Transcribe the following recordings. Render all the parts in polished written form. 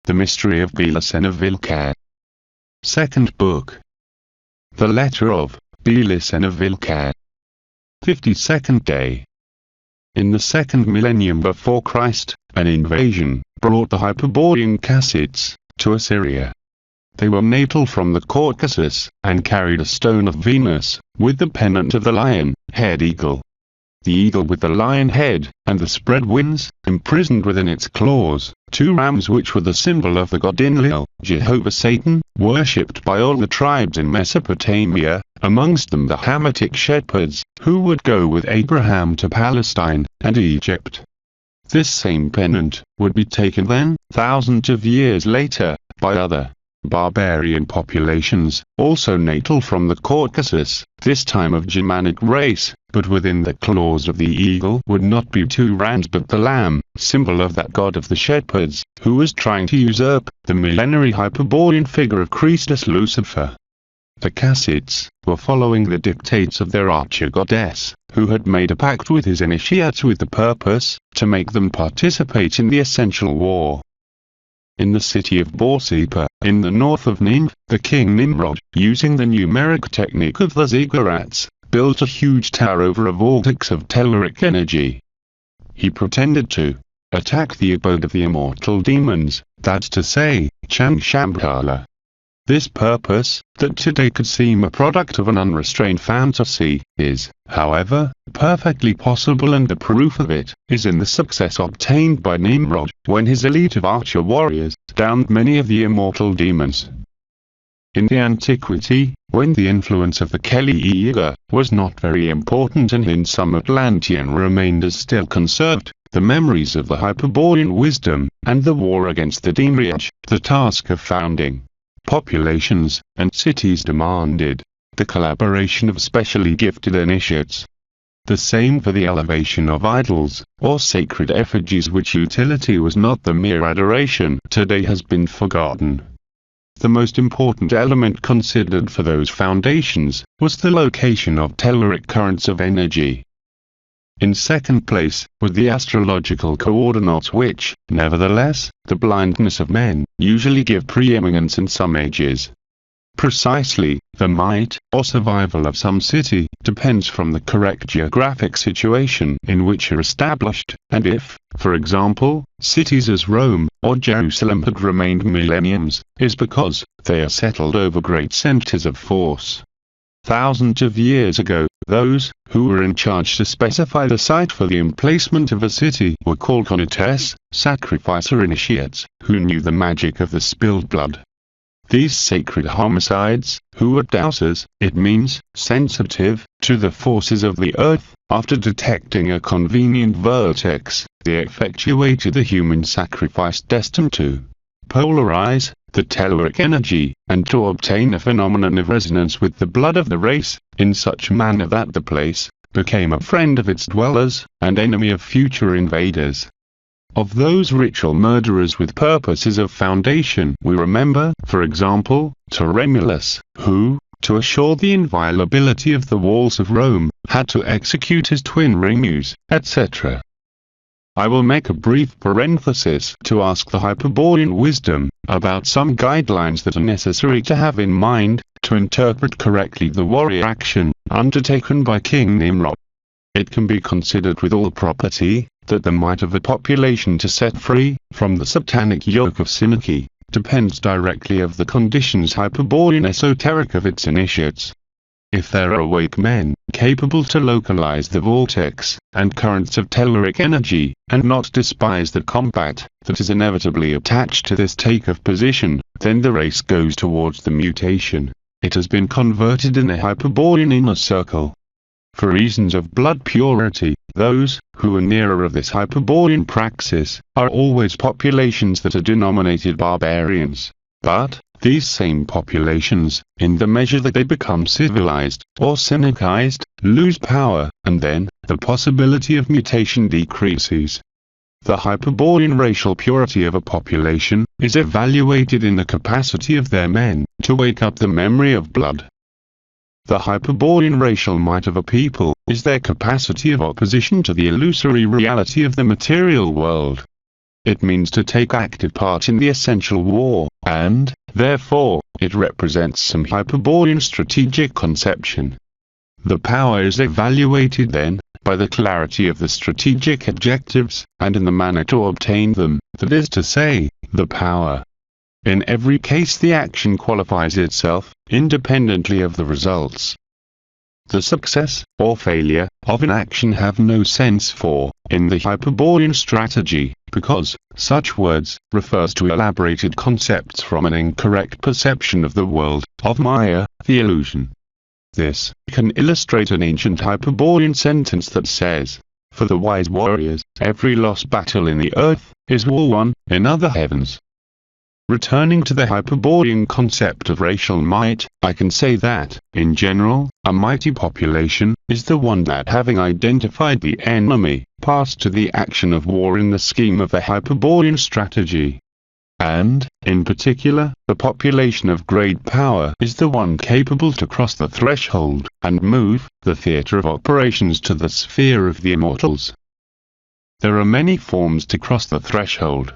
The Mystery of BELICENA VILLCA. Second Book. The Letter of BELICENA VILLCA. 52nd Day. In the second millennium before Christ, an invasion brought the Hyperborean Kassites to Assyria. They were natal from the Caucasus, and carried a stone of Venus, with the pennant of the lion-head eagle. The eagle with the lion head, and the spread wings, imprisoned within its claws, two rams which were the symbol of the god Enlil, Jehovah Satan, worshipped by all the tribes in Mesopotamia, amongst them the Hamitic shepherds, who would go with Abraham to Palestine and Egypt. This same pennant would be taken then, thousands of years later, by other barbarian populations, also natal from the Caucasus, this time of Germanic race, but within the claws of the eagle would not be two rams but the lamb, symbol of that god of the shepherds, who was trying to usurp the millenary Hyperborean figure of Christus Lucifer. The Kassites were following the dictates of their archer-goddess, who had made a pact with his initiates with the purpose to make them participate in the essential war. In the city of Borsippa, in the north of Nineveh, the king Nimrod, using the numeric technique of the ziggurats, built a huge tower over a vortex of telluric energy. He pretended to attack the abode of the immortal demons, that's to say, Shambhala. This purpose, that today could seem a product of an unrestrained fantasy, is, however, perfectly possible, and the proof of it is in the success obtained by Nimrod, when his elite of archer warriors downed many of the immortal demons. In the antiquity, when the influence of the Kali-Yuga was not very important and in some Atlantean remainders still conserved the memories of the Hyperborean wisdom, and the war against the Demiurge, the task of founding populations and cities demanded the collaboration of specially gifted initiates. The same for the elevation of idols, or sacred effigies, which utility was not the mere adoration, today has been forgotten. The most important element considered for those foundations was the location of telluric currents of energy. In second place were the astrological coordinates which, nevertheless, the blindness of men usually give preeminence in some ages. Precisely, the might or survival of some city depends from the correct geographic situation in which are established, and if, for example, cities as Rome or Jerusalem had remained millenniums, is because they are settled over great centers of force. Thousands of years ago, those who were in charge to specify the site for the emplacement of a city were called conates, sacrificer initiates, who knew the magic of the spilled blood. These sacred homicides, who were dowsers, it means, sensitive to the forces of the earth, after detecting a convenient vortex, they effectuated the human sacrifice destined to polarize the telluric energy, and to obtain a phenomenon of resonance with the blood of the race, in such manner that the place became a friend of its dwellers, and enemy of future invaders. Of those ritual murderers with purposes of foundation we remember, for example, Romulus, who, to assure the inviolability of the walls of Rome, had to execute his twin Remus, etc. I will make a brief parenthesis to ask the Hyperborean wisdom about some guidelines that are necessary to have in mind to interpret correctly the warrior action undertaken by King Nimrod. It can be considered with all propriety that the might of a population to set free from the satanic yoke of synarchy depends directly of the conditions Hyperborean esoteric of its initiates. If there are awake men, capable to localize the vortex and currents of telluric energy, and not despise the combat that is inevitably attached to this take of position, then the race goes towards the mutation. It has been converted in a Hyperborean inner circle. For reasons of blood purity, those who are nearer of this Hyperborean praxis are always populations that are denominated barbarians. But these same populations, in the measure that they become civilized, or synergized, lose power, and then, the possibility of mutation decreases. The Hyperborean racial purity of a population is evaluated in the capacity of their men to wake up the memory of blood. The Hyperborean racial might of a people is their capacity of opposition to the illusory reality of the material world. It means to take active part in the essential war, and, therefore, it represents some Hyperborean strategic conception. The power is evaluated then, by the clarity of the strategic objectives, and in the manner to obtain them, that is to say, the power. In every case the action qualifies itself, independently of the results. The success, or failure, of an action have no sense for, in the Hyperborean strategy, because, such words, refers to elaborated concepts from an incorrect perception of the world, of Maya, the illusion. This can illustrate an ancient Hyperborean sentence that says, "For the wise warriors, every lost battle in the earth, is war won, in other heavens." Returning to the Hyperborean concept of racial might, I can say that, in general, a mighty population is the one that, having identified the enemy, passed to the action of war in the scheme of the Hyperborean strategy. And, in particular, the population of great power is the one capable to cross the threshold, and move the theatre of operations to the sphere of the immortals. There are many forms to cross the threshold.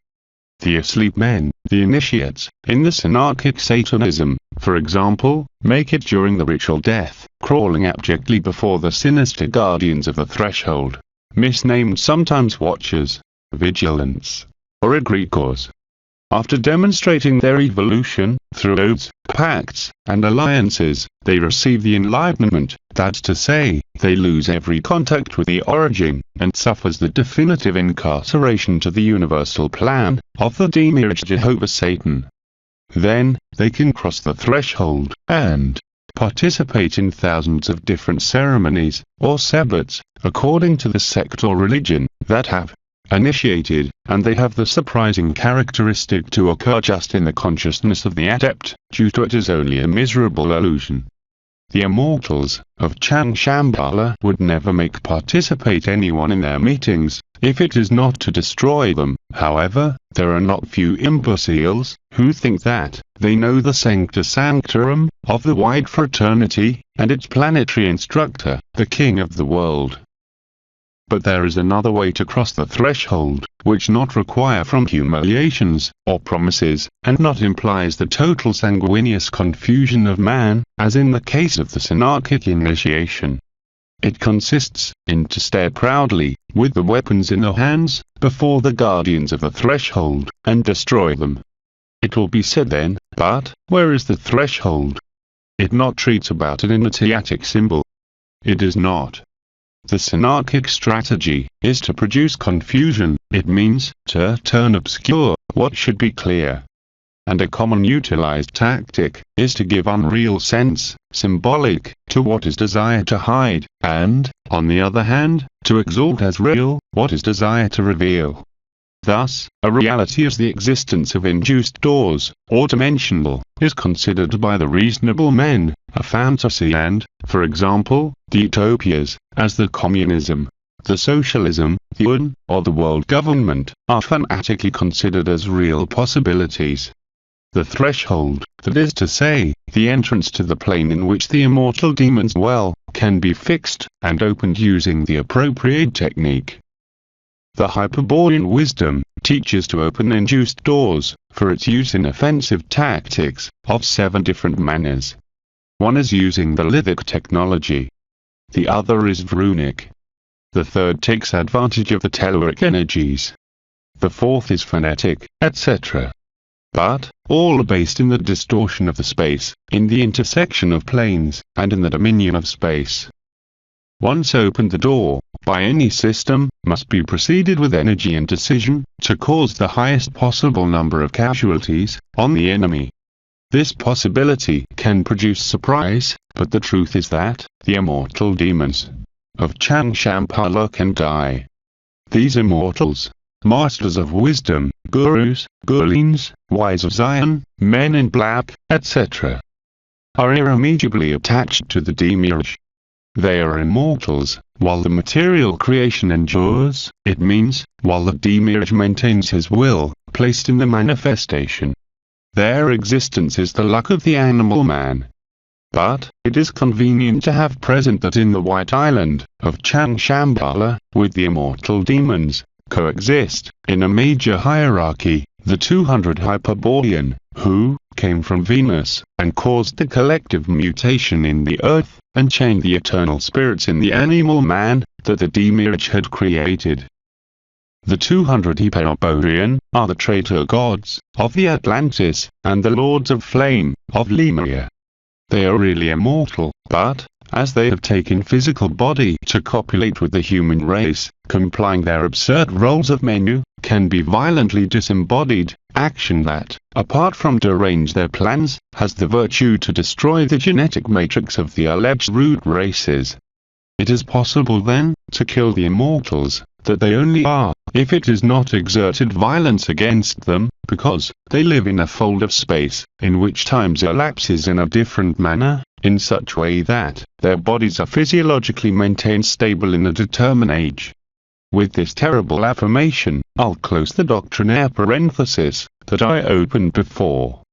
The asleep men, the initiates, in the synarchic Satanism, for example, make it during the ritual death, crawling abjectly before the sinister guardians of the threshold, misnamed sometimes watchers, vigilants, or egregores. After demonstrating their evolution, through oaths, pacts, and alliances, they receive the enlightenment, that's to say, they lose every contact with the origin, and suffers the definitive incarceration to the universal plan, of the demiurge Jehovah Satan. Then, they can cross the threshold, and participate in thousands of different ceremonies, or sabbats, according to the sect or religion, that have initiated, and they have the surprising characteristic to occur just in the consciousness of the adept, due to it is only a miserable illusion. The immortals of Chang Shambhala would never make participate anyone in their meetings, if it is not to destroy them. However, there are not few imbeciles who think that they know the sancta sanctorum of the wide fraternity, and its planetary instructor, the king of the world. But there is another way to cross the threshold, which not require from humiliations, or promises, and not implies the total sanguineous confusion of man, as in the case of the synarchic initiation. It consists in to stand proudly, with the weapons in their hands, before the guardians of the threshold, and destroy them. It will be said then, but, where is the threshold? It not treats about an initiatic symbol. It is not. The synarchic strategy is to produce confusion, it means to turn obscure what should be clear. And a common utilized tactic is to give unreal sense, symbolic, to what is desired to hide, and, on the other hand, to exalt as real what is desired to reveal. Thus, a reality as the existence of induced doors, or dimensional, is considered by the reasonable men a fantasy and, for example, the utopias, as the communism, the socialism, the UN, or the world government, are fanatically considered as real possibilities. The threshold, that is to say, the entrance to the plane in which the immortal demons dwell, can be fixed and opened using the appropriate technique. The Hyperborean wisdom teaches to open induced doors, for its use in offensive tactics, of 7 different manners. One is using the lithic technology. The other is runic. The third takes advantage of the telluric energies. The fourth is phonetic, etc. But, all are based in the distortion of the space, in the intersection of planes, and in the dominion of space. Once opened the door, by any system, must be preceded with energy and decision, to cause the highest possible number of casualties on the enemy. This possibility can produce surprise, but the truth is that the immortal demons of Chang Shambhala can die. These immortals, masters of wisdom, gurus, gurlins, wise of Zion, men in black, etc., are irremediably attached to the demiurge. They are immortals, while the material creation endures, it means, while the demiurge maintains his will, placed in the manifestation. Their existence is the luck of the animal man. But, it is convenient to have present that in the White Island, of Chang Shambhala, with the immortal demons, coexist, in a major hierarchy, the 200 Hyperborean, who came from Venus, and caused the collective mutation in the earth, and chained the eternal spirits in the animal man, that the Demiurge had created. The 200 Hyperborean are the traitor gods of the Atlantis, and the lords of flame of Lemuria. They are really immortal, but, as they have taken physical body to copulate with the human race, complying their absurd roles of menu, can be violently disembodied, action that, apart from derange their plans, has the virtue to destroy the genetic matrix of the alleged root races. It is possible then, to kill the immortals, that they only are, if it is not exerted violence against them, because they live in a fold of space, in which time elapses in a different manner, in such way that their bodies are physiologically maintained stable in a determined age. With this terrible affirmation, I'll close the doctrinaire parenthesis that I opened before.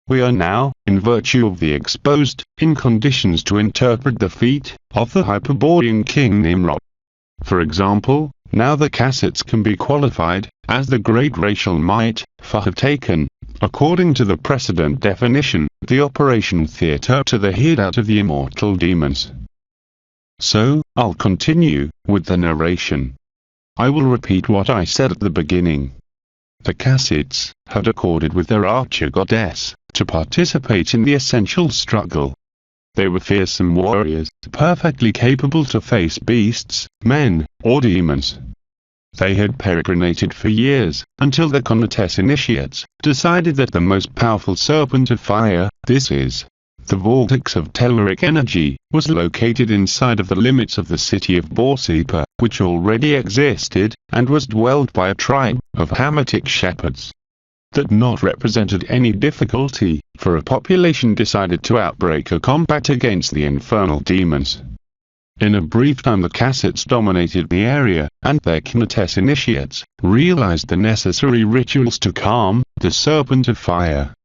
We are now, in virtue of the exposed, in conditions to interpret the feat of the Hyperborean king Nimrod. For example, now the Cassets can be qualified as the great racial might, for have taken, according to the precedent definition, the operation theatre to the hideout of the immortal demons. So, I'll continue with the narration. I will repeat what I said at the beginning. The Cassets had accorded with their archer-goddess to participate in the essential struggle. They were fearsome warriors, perfectly capable to face beasts, men, or demons. They had peregrinated for years, until the Conates initiates decided that the most powerful serpent of fire, this is, the vortex of telluric energy, was located inside of the limits of the city of Borsippa, which already existed, and was dwelled by a tribe of Hamitic shepherds. That not represented any difficulty, for a population decided to outbreak a combat against the infernal demons. In a brief time the Cassets dominated the area, and their Conates initiates realized the necessary rituals to calm the serpent of fire.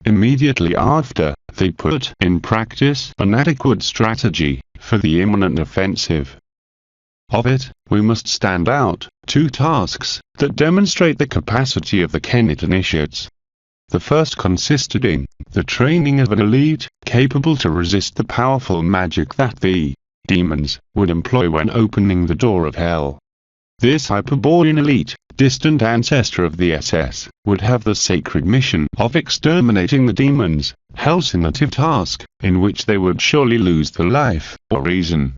Immediately after, they put in practice an adequate strategy for the imminent offensive. Of it, we must stand out two tasks that demonstrate the capacity of the Kennet initiates. The first consisted in the training of an elite capable to resist the powerful magic that the demons would employ when opening the door of hell. This Hyperborean elite, distant ancestor of the SS, would have the sacred mission of exterminating the demons, hell's native task, in which they would surely lose the life or reason.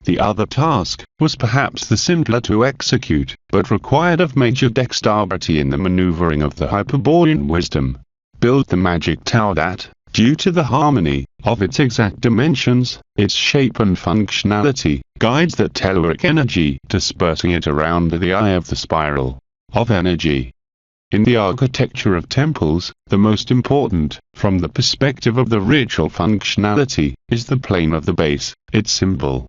The other task was perhaps the simpler to execute, but required of major dexterity in the maneuvering of the Hyperborean wisdom. Build the magic tower that, due to the harmony of its exact dimensions, its shape and functionality, guides that telluric energy, dispersing it around the eye of the spiral of energy. In the architecture of temples, the most important, from the perspective of the ritual functionality, is the plane of the base, its symbol.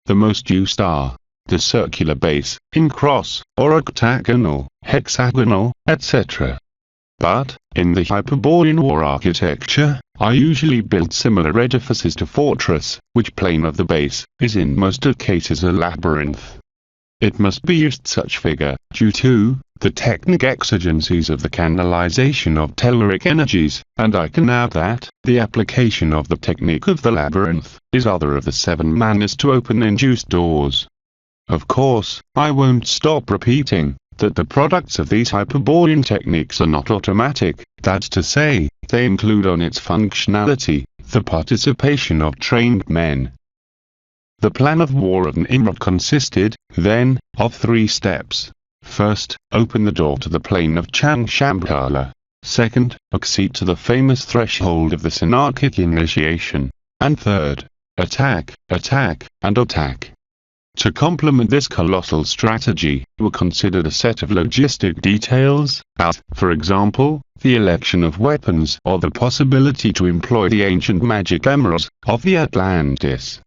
The most used are the circular base, in cross, or octagonal, hexagonal, etc. But, in the Hyperborean war architecture, I usually build similar edifices to fortress, which plane of the base is in most of cases a labyrinth. It must be used such figure, due to the technical exigencies of the canalization of telluric energies, and I can add that the application of the technique of the labyrinth is other of the 7 manners to open induced doors. Of course, I won't stop repeating that the products of these Hyperborean techniques are not automatic, that's to say, they include on its functionality the participation of trained men. The plan of war of Nimrod consisted, then, of 3 steps. First, open the door to the plane of Changshambhala. Second, accede to the famous threshold of the Synarchic initiation. And third, attack, attack, and attack. To complement this colossal strategy, were considered a set of logistic details, as, for example, the election of weapons or the possibility to employ the ancient magic emeralds of the Atlantis.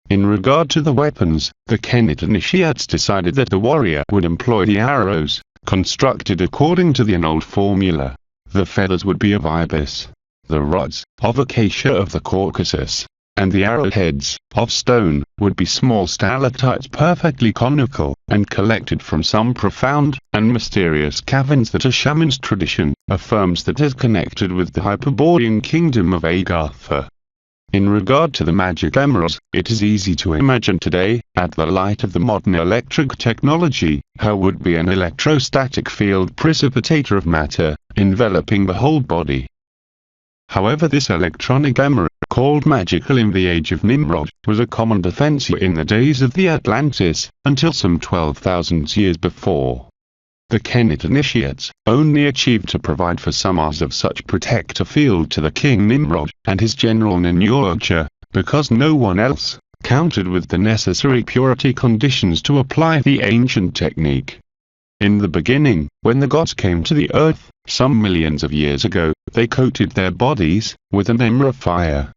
In regard to the weapons, the Kennet initiates decided that the warrior would employ the arrows, constructed according to the old formula. The feathers would be of ibis, the rods of acacia of the Caucasus, and the arrowheads, of stone, would be small stalactites perfectly conical, and collected from some profound and mysterious caverns that a shaman's tradition affirms that is connected with the Hyperborean kingdom of Agartha. In regard to the magic emeralds, it is easy to imagine today, at the light of the modern electric technology, how would be an electrostatic field precipitator of matter, enveloping the whole body. However, this electronic emerald, called magical in the age of Nimrod, was a common defense in the days of the Atlantis, until some 12,000 years before. The Kemet initiates only achieved to provide for some hours of such protector field to the king Nimrod and his general Ninurja, because no one else counted with the necessary purity conditions to apply the ancient technique. In the beginning, when the gods came to the earth, some millions of years ago, they coated their bodies with an emerald fire.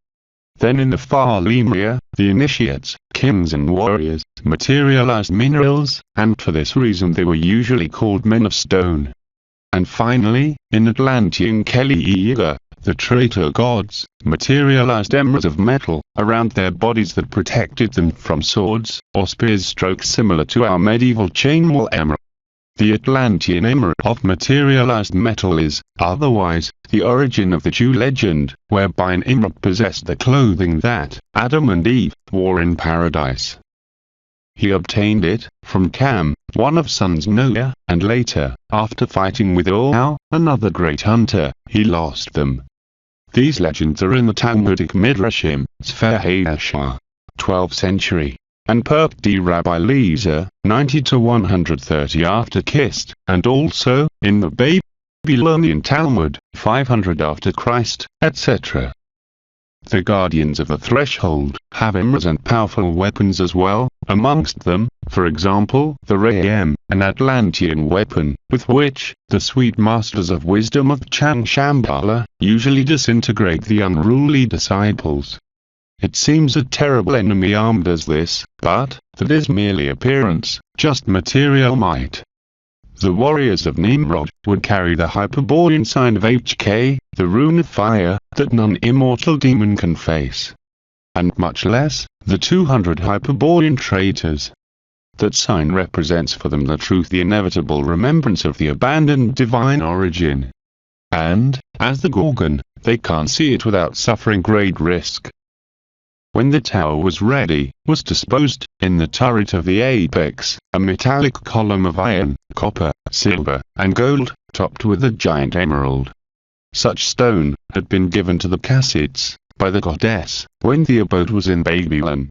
Then in the far Lemuria, the initiates, kings and warriors, materialized minerals, and for this reason they were usually called men of stone. And finally, in Atlantean Kelliiga, the traitor gods materialized emeralds of metal around their bodies that protected them from swords or spears strokes similar to our medieval chainmail emerald. The Atlantean emerald of materialized metal is, otherwise, the origin of the Jew legend, whereby an emerald possessed the clothing that Adam and Eve wore in paradise. He obtained it from Cam, one of sons Noah, and later, after fighting with Oau, another great hunter, he lost them. These legends are in the Talmudic Midrashim, Sefer HaYashar, 12th century, and Perk D. Rabbi Lezer, 90-130 after Christ, and also, in the Babylonian Talmud, 500 after Christ, etc. The guardians of the threshold have emeralds and powerful weapons as well, amongst them, for example, the Rayam, an Atlantean weapon, with which the sweet masters of wisdom of Chan Shambhala usually disintegrate the unruly disciples. It seems a terrible enemy armed as this, but that is merely appearance, just material might. The warriors of Nimrod would carry the Hyperborean sign of HK, the rune of fire, that none immortal demon can face. And much less, the 200 Hyperborean traitors. That sign represents for them the truth, the inevitable remembrance of the abandoned divine origin. And, as the Gorgon, they can't see it without suffering great risk. When the tower was ready, was disposed, in the turret of the apex, a metallic column of iron, copper, silver, and gold, topped with a giant emerald. Such stone had been given to the Kassites by the goddess when the abode was in Babylon.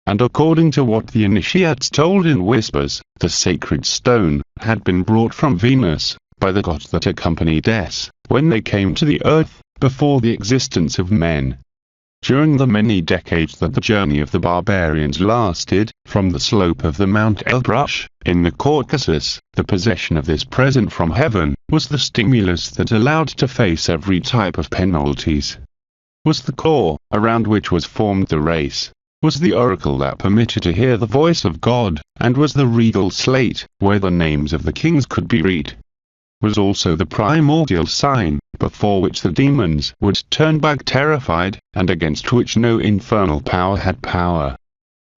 And according to what the initiates told in whispers, the sacred stone had been brought from Venus by the gods that accompanied Es when they came to the earth, before the existence of men. During the many decades that the journey of the barbarians lasted, from the slope of the Mount Elbrush, in the Caucasus, the possession of this present from heaven, was the stimulus that allowed to face every type of penalties. Was the core, around which was formed the race. Was the oracle that permitted to hear the voice of God, and was the regal slate, where the names of the kings could be read. Was also the primordial sign, before which the demons would turn back terrified, and against which no infernal power had power.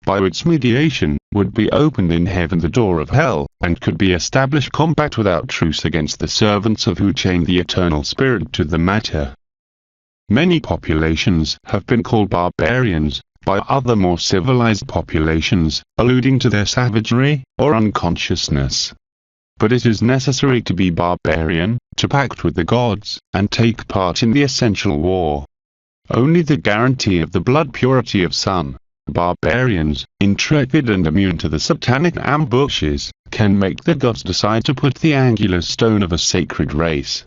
By its mediation, would be opened in heaven the door of hell, and could be established combat without truce against the servants of who chained the eternal spirit to the matter. Many populations have been called barbarians by other more civilized populations, alluding to their savagery or unconsciousness. But it is necessary to be barbarian, to pact with the gods, and take part in the essential war. Only the guarantee of the blood purity of some barbarians, intrepid and immune to the satanic ambushes, can make the gods decide to put the angular stone of a sacred race.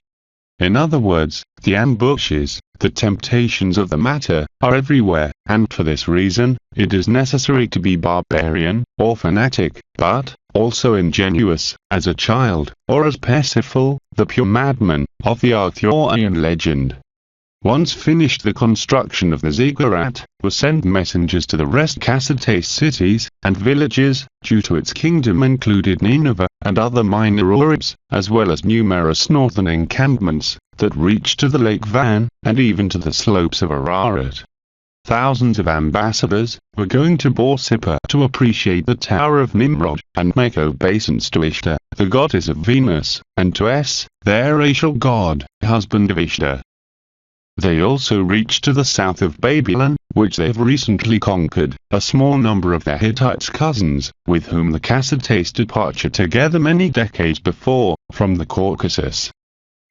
In other words, the ambushes, the temptations of the matter, are everywhere, and for this reason, it is necessary to be barbarian, or fanatic, but also ingenuous, as a child, or as Parsifal, the pure madman, of the Arthurian legend. Once finished the construction of the ziggurat, were sent messengers to the rest Kassite cities and villages, due to its kingdom included Nineveh, and other minor orbs, as well as numerous northern encampments, that reached to the Lake Van, and even to the slopes of Ararat. thousands of ambassadors were going to Borsippa to appreciate the Tower of Nimrod, and make obeisance to Ishtar, the goddess of Venus, and to Es, their racial god, husband of Ishtar. They also reached to the south of Babylon, which they have recently conquered, a small number of their Hittite cousins, with whom the Cassates departure together many decades before, from the Caucasus.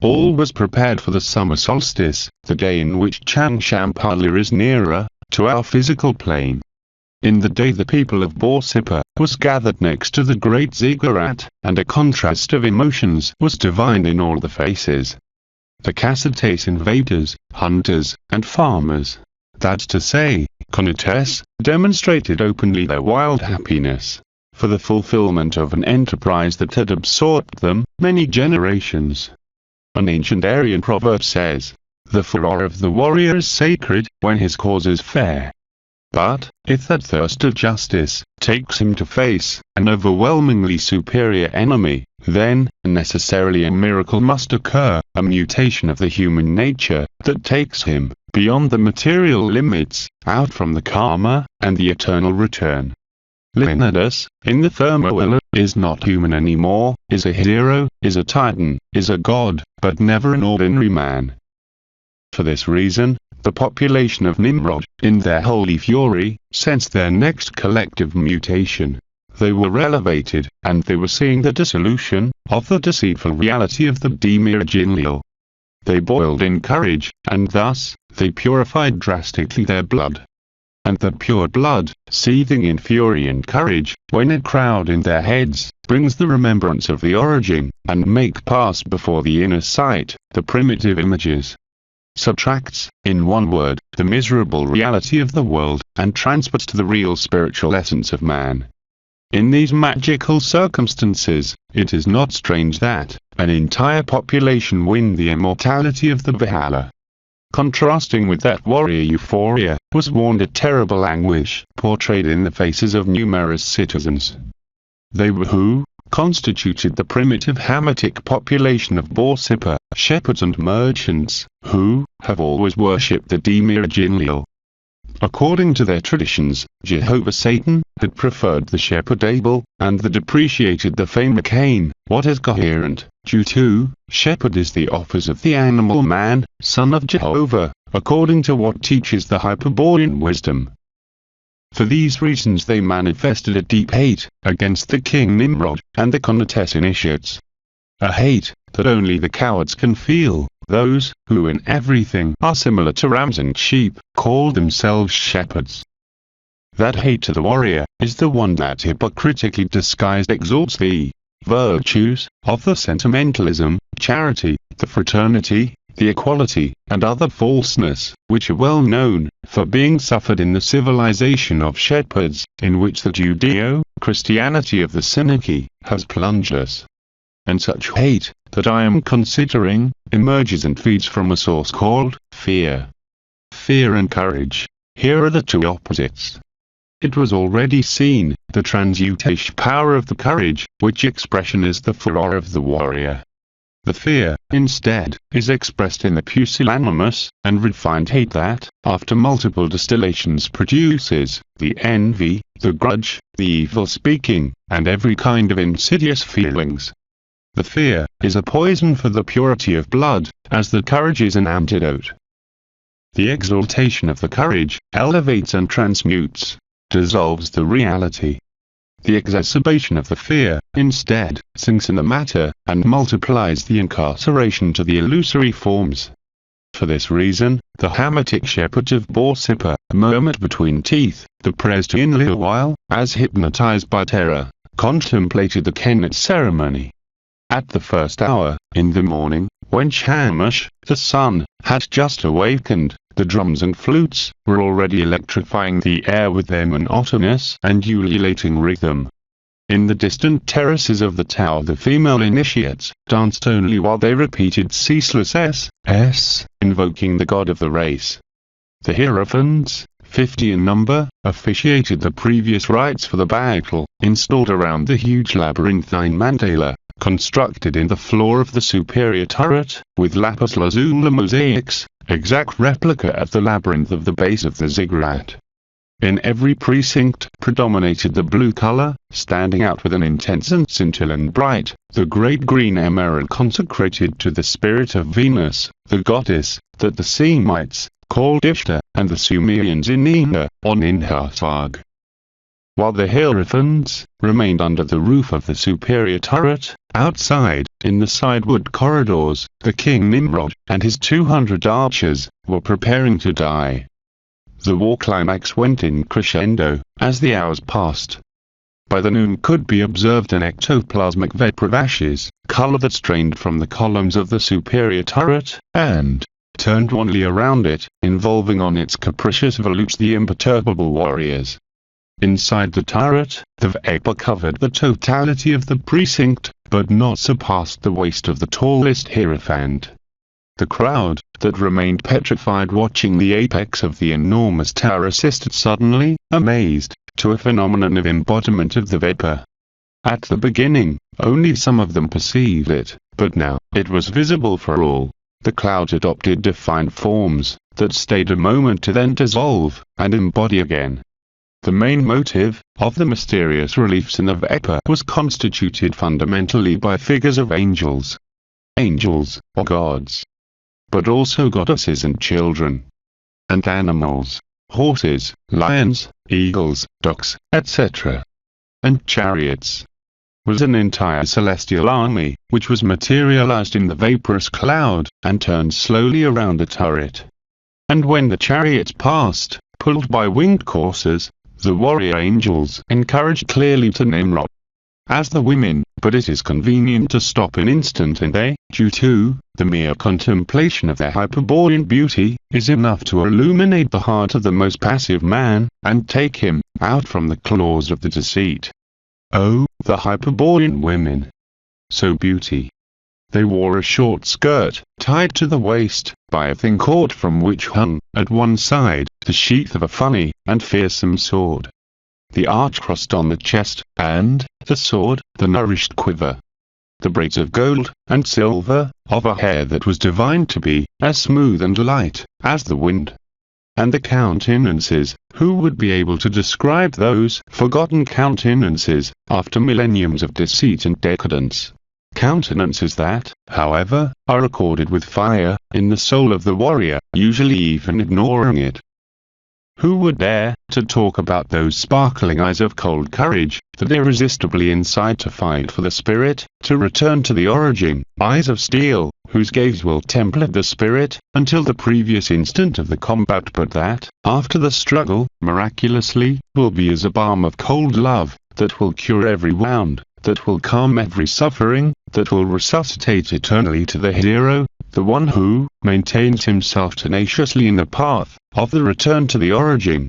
All was prepared for the summer solstice, the day in which Changshampala is nearer to our physical plane. In the day the people of Borsippa was gathered next to the great ziggurat, and a contrast of emotions was divined in all the faces. The Cassates invaders, hunters, and farmers, that's to say, Conates, demonstrated openly their wild happiness for the fulfillment of an enterprise that had absorbed them many generations. An ancient Aryan proverb says, "The furor of the warrior is sacred when his cause is fair." But, if that thirst of justice takes him to face an overwhelmingly superior enemy, then, necessarily a miracle must occur, a mutation of the human nature, that takes him beyond the material limits, out from the karma, and the eternal return. Leonidas, in the Thermopylae, is not human anymore, is a hero, is a titan, is a god, but never an ordinary man. For this reason, the population of Nimrod, in their holy fury, sensed their next collective mutation. They were elevated, and they were seeing the dissolution of the deceitful reality of the demiurgical. They boiled in courage, and thus, they purified drastically their blood. And the pure blood, seething in fury and courage, when it crowd in their heads, brings the remembrance of the origin, and make pass before the inner sight, the primitive images. Subtracts, in one word, the miserable reality of the world, and transports to the real spiritual essence of man. In these magical circumstances, it is not strange that an entire population win the immortality of the Valhalla. Contrasting with that warrior euphoria, was warned a terrible anguish portrayed in the faces of numerous citizens. They were who constituted the primitive Hamitic population of Borsippa, shepherds and merchants, who have always worshipped the demiurgical. According to their traditions, Jehovah Satan had preferred the shepherd Abel, and that depreciated the famer Cain. What is coherent, due to, shepherd is the office of the animal man, son of Jehovah, according to what teaches the Hyperborean wisdom. For these reasons they manifested a deep hate against the king Nimrod, and the Conates initiates. A hate that only the cowards can feel, those who in everything are similar to rams and sheep, call themselves shepherds. That hate to the warrior is the one that hypocritically disguised exalts the virtues of the sentimentalism, charity, the fraternity, the equality, and other falseness, which are well known for being suffered in the civilization of shepherds, in which the Judeo-Christianity of the Synarchy has plunged us. And such hate, that I am considering, emerges and feeds from a source called fear. Fear and courage, here are the two opposites. It was already seen, the transmutation power of the courage, which expression is the furor of the warrior. The fear, instead, is expressed in the pusillanimous and refined hate that, after multiple distillations produces the envy, the grudge, the evil speaking, and every kind of insidious feelings. The fear is a poison for the purity of blood, as the courage is an antidote. The exaltation of the courage elevates and transmutes, dissolves the reality. The exacerbation of the fear, instead, sinks in the matter, and multiplies the incarceration to the illusory forms. For this reason, the Hamitic shepherds of Borsippa murmured between teeth, the praised in a while, as hypnotized by terror, contemplated the Kenet ceremony. At the first hour, in the morning, when Shamash, the sun, had just awakened, the drums and flutes were already electrifying the air with their monotonous and ululating rhythm. In the distant terraces of the tower the female initiates danced only while they repeated ceaseless S, invoking the god of the race. The hierophants, 50 in number, officiated the previous rites for the battle, installed around the huge labyrinthine mandala, constructed in the floor of the superior turret, with lapis lazuli mosaics, exact replica at the labyrinth of the base of the ziggurat. In every precinct predominated the blue color, standing out with an intense and scintillant bright, the great green emerald consecrated to the spirit of Venus, the goddess, that the Semites called Ishtar, and the Sumerians Inanna, or Ninhursag. While the Hierophants remained under the roof of the superior turret, outside, in the sideward corridors, the king Nimrod and his 200 archers were preparing to die. The war climax went in crescendo as the hours passed. By the noon could be observed an ectoplasmic vapor of ashes, color that strained from the columns of the superior turret, and turned wanly around it, involving on its capricious volutes the imperturbable warriors. Inside the turret, the vapor covered the totality of the precinct, but not surpassed the waist of the tallest hierophant. The crowd, that remained petrified watching the apex of the enormous tower, assisted suddenly, amazed, to a phenomenon of embodiment of the vapor. At the beginning, only some of them perceived it, but now, it was visible for all. The cloud adopted defined forms, that stayed a moment to then dissolve, and embody again. The main motive of the mysterious reliefs in the vapor was constituted fundamentally by figures of angels. Angels, or gods. But also goddesses and children. And animals, horses, lions, eagles, ducks, etc. And chariots. Was an entire celestial army, which was materialized in the vaporous cloud, and turned slowly around the turret. And when the chariots passed, pulled by winged coursers, the warrior angels encouraged clearly to Nimrod. As the women, but it is convenient to stop an instant, and they, due to the mere contemplation of their hyperborean beauty, is enough to illuminate the heart of the most passive man, and take him out from the claws of the deceit. Oh, the hyperborean women! So beauty. They wore a short skirt, tied to the waist, by a thin cord from which hung, at one side, the sheath of a funny and fearsome sword. The arch crossed on the chest, and, the sword, the nourished quiver. The braids of gold and silver, of a hair that was divined to be, as smooth and light, as the wind. And the countenances, who would be able to describe those forgotten countenances, after millenniums of deceit and decadence? Countenances that, however, are accorded with fire, in the soul of the warrior, usually even ignoring it. Who would dare to talk about those sparkling eyes of cold courage, that irresistibly incite to fight for the spirit, to return to the origin, eyes of steel, whose gaze will template the spirit, until the previous instant of the combat, but that, after the struggle, miraculously, will be as a balm of cold love, that will cure every wound, that will calm every suffering, that will resuscitate eternally to the hero, the one who maintains himself tenaciously in the path of the return to the origin,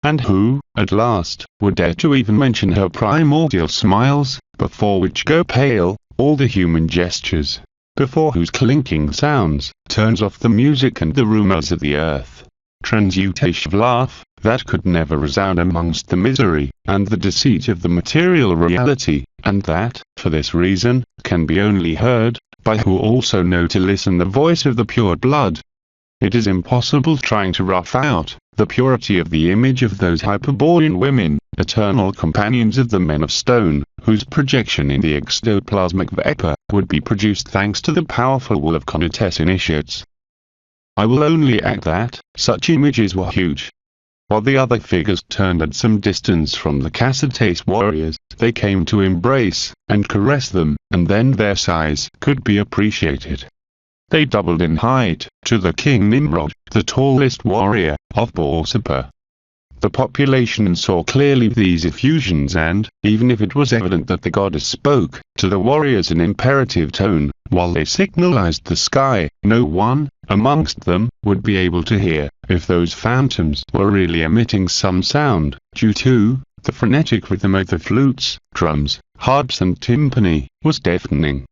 and who, at last, would dare to even mention her primordial smiles, before which go pale all the human gestures, before whose clinking sounds turns off the music and the rumors of the earth. Transmutation of laugh, that could never resound amongst the misery and the deceit of the material reality, and that, for this reason, can be only heard by who also know to listen the voice of the pure blood. It is impossible trying to rough out the purity of the image of those hyperborean women, eternal companions of the men of stone, whose projection in the ectoplasmic vapor would be produced thanks to the powerful will of conatus initiates. I will only add that such images were huge. While the other figures turned at some distance from the Cassites warriors, they came to embrace and caress them, and then their size could be appreciated. They doubled in height, to the king Nimrod, the tallest warrior of Borsippa. The population saw clearly these effusions, and, even if it was evident that the goddess spoke to the warriors in imperative tone, while they signalized the sky, no one amongst them would be able to hear if those phantoms were really emitting some sound, due to the frenetic rhythm of the flutes, drums, harps and timpani was deafening.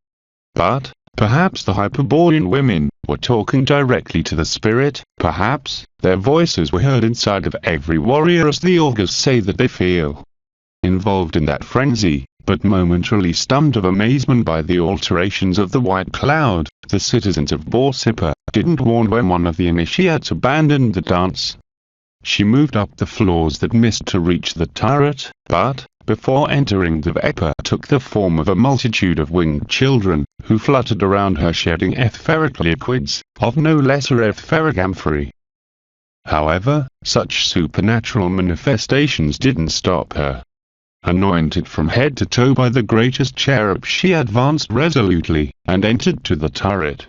But perhaps the hyperborean women were talking directly to the spirit, perhaps their voices were heard inside of every warrior as the augurs say that they feel. Involved in that frenzy, but momentarily stunned of amazement by the alterations of the white cloud, the citizens of Borsippa didn't warn when one of the initiates abandoned the dance. She moved up the floors that missed to reach the turret, but, before entering the Vepa, took the form of a multitude of winged children, who fluttered around her shedding etheric liquids, of no lesser etheric amphory. However, such supernatural manifestations didn't stop her. Anointed from head to toe by the greatest cherub, she advanced resolutely, and entered to the turret.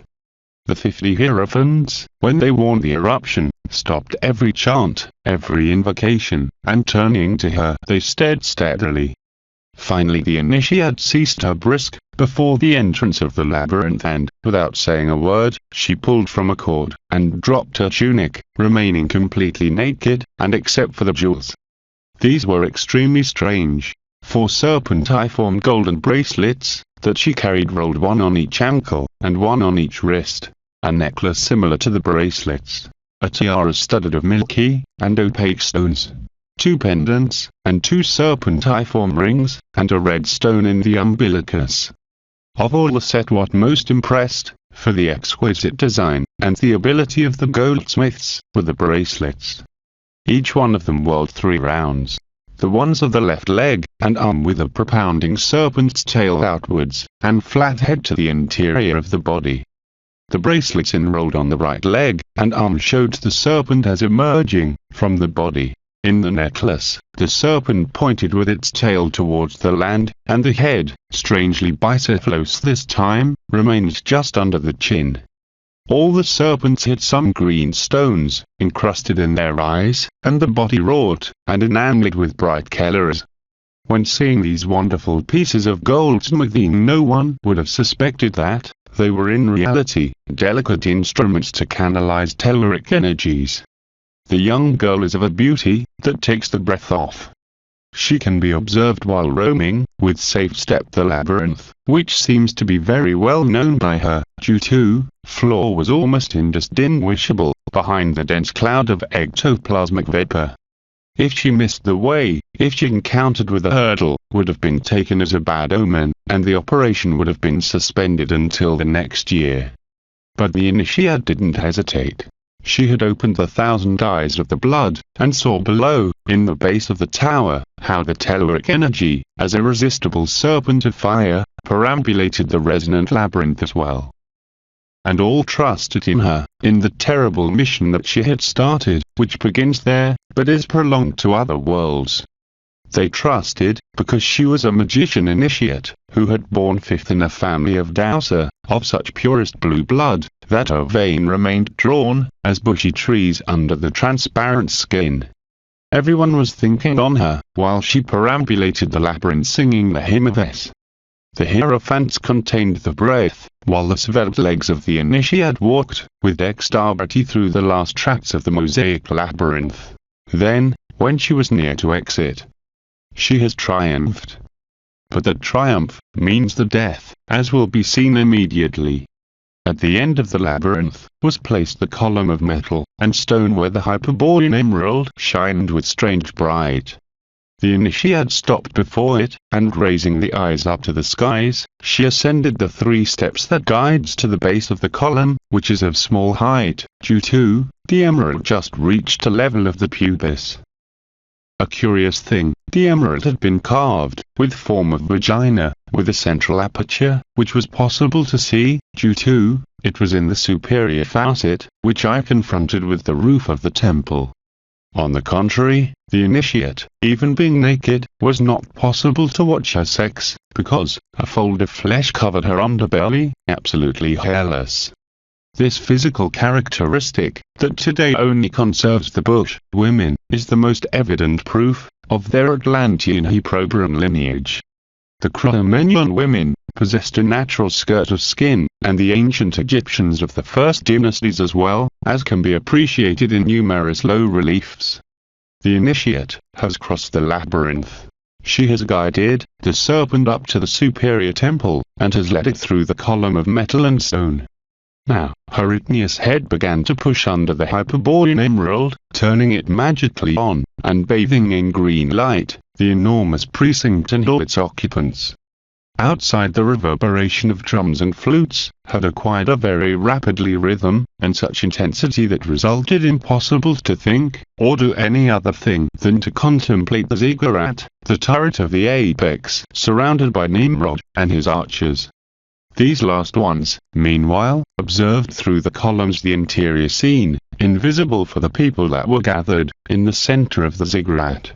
The 50 hierophants, when they warned the eruption, stopped every chant, every invocation, and turning to her, they stared steadily. Finally the initiate ceased her brisk, before the entrance of the labyrinth and, without saying a word, she pulled from a cord, and dropped her tunic, remaining completely naked, and except for the jewels. These were extremely strange, for serpentiform golden bracelets, that she carried rolled one on each ankle, and one on each wrist, a necklace similar to the bracelets, a tiara studded of milky and opaque stones, 2 pendants, and 2 serpentiform rings, and a red stone in the umbilicus. Of all the set what most impressed, for the exquisite design, and the ability of the goldsmiths, were the bracelets. Each one of them whirled 3 rounds, the ones of the left leg and arm with a propounding serpent's tail outwards, and flat head to the interior of the body. The bracelets enrolled on the right leg and arm showed the serpent as emerging from the body. In the necklace, the serpent pointed with its tail towards the land, and the head, strangely bicephalous this time, remained just under the chin. All the serpents had some green stones, encrusted in their eyes, and the body wrought, and enameled with bright colors. When seeing these wonderful pieces of goldsmithing, no one would have suspected that they were in reality delicate instruments to canalize telluric energies. The young girl is of a beauty that takes the breath off. She can be observed while roaming, with safe step the labyrinth, which seems to be very well known by her, due to, floor was almost indistinguishable, behind the dense cloud of ectoplasmic vapor. If she missed the way, if she encountered with a hurdle, would have been taken as a bad omen, and the operation would have been suspended until the next year. But the initiate didn't hesitate. She had opened the 1,000 eyes of the blood, and saw below, in the base of the tower, how the telluric energy, as a irresistible serpent of fire, perambulated the resonant labyrinth as well. And all trusted in her, in the terrible mission that she had started, which begins there, but is prolonged to other worlds. They trusted, because she was a magician initiate, who had born 5th in a family of Dowser, of such purest blue blood, that her vein remained drawn, as bushy trees under the transparent skin. Everyone was thinking on her, while she perambulated the labyrinth singing the hymn of S. The hierophants contained the breath, while the svelte legs of the initiate walked, with dexterity through the last tracts of the mosaic labyrinth. Then, when she was near to exit, she has triumphed. But the triumph means the death, as will be seen immediately. At the end of the labyrinth was placed the column of metal and stone where the Hyperborean emerald shined with strange bright. The initiate stopped before it, and raising the eyes up to the skies, she ascended the 3 steps that guides to the base of the column, which is of small height, due to, the emerald just reached a level of the pubis. A curious thing, the emerald had been carved, with form of vagina, with a central aperture, which was possible to see, due to, it was in the superior facet, which I confronted with the roof of the temple. On the contrary, the initiate, even being naked, was not possible to watch her sex, because a fold of flesh covered her underbelly, absolutely hairless. This physical characteristic, that today only conserves the bush women, is the most evident proof of their Atlantean Heprobrian lineage. The Cro-Magnon women possessed a natural skirt of skin, and the ancient Egyptians of the first dynasties as well, as can be appreciated in numerous low reliefs. The initiate has crossed the labyrinth. She has guided the serpent up to the superior temple, and has led it through the column of metal and stone. Now, her igneous head began to push under the Hyperborean emerald, turning it magically on, and bathing in green light, the enormous precinct and all its occupants. Outside, the reverberation of drums and flutes had acquired a very rapidly rhythm, and such intensity that resulted impossible to think, or do any other thing than to contemplate the ziggurat, the turret of the apex, surrounded by Nimrod and his archers. These last ones, meanwhile, observed through the columns the interior scene, invisible for the people that were gathered in the center of the ziggurat.